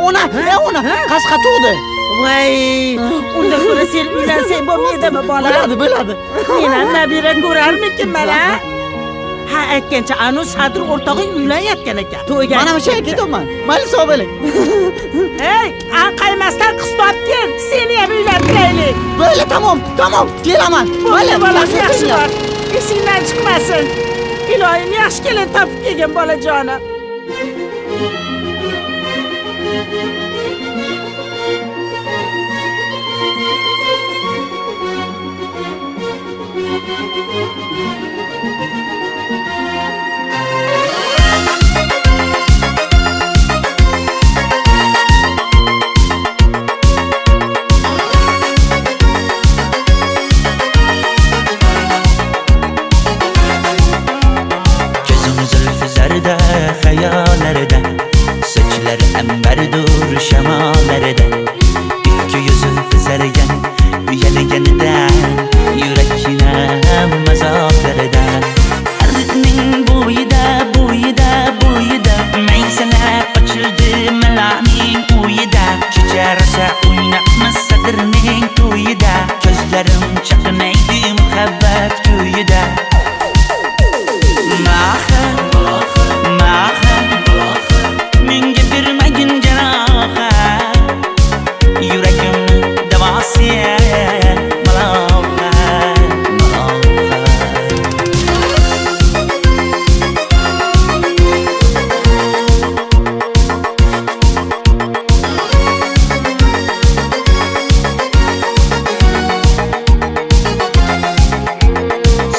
Ona qasqa tug'di. Voy, unda ko'ra sen uylansang bo'lmaydimi bola? Bo'ladi. Men ham nabira ko'rarmikinman ha? Ha, aytgancha anu Sadir o'rtog'ing uylanyapgan ekan. To'yga. Mana o'sha ketaman. Mayli sog' bo'ling. Hey, anqaymasdan qiz topgin. Seni ham uylantiraylik. Bo'ldi, tamom. Kelaman. Mayli bola, yaxshi bor. Esingdan chiqmasin. Iloyim yaxshi kelin topib kelgin bolajonim. Hayallarda sochlar ambardur shamollarda ikki yuzi qizargan uyalganida yurakkinam azoblarida arning bo'yida maysalar ochildi malaning uyida kecharsa o'ynaqmas sadirning to'yida ko'zlarim chaqnaydi muhabbat kuyida menga bermagin jarohat yuragimni davosi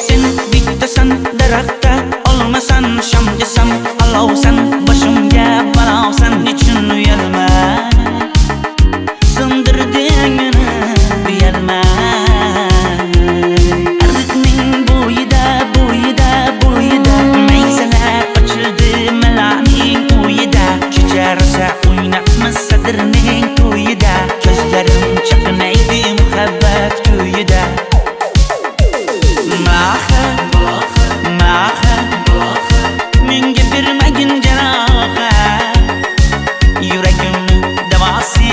sen bittasan daraxtda olmasan shamgasan olovsan boshimga balovsan nechun uyalma sindirding meni uyalma arning bo'yida maysalar ochildi malaning uyida kecharsa o'ynaqmas sadirning to'yida ko'zlarim chaqnaydi muhabbat kuyida menga bermagin jarohat yuragimni davosi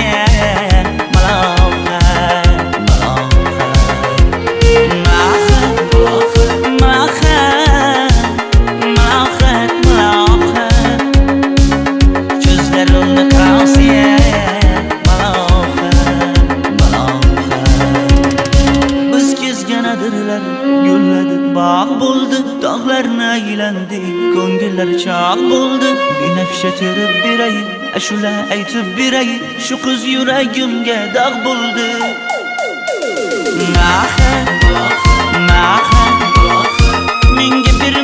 ko'zlarimni qosiya biz kezgan adirlar gulladi bog' bo'ldi tog'larni aylandik ko'ngillar chog' bo'ldi binafsha terib beray ashula aytib beray shu qiz yuragimga dog' bo'ldi menga bir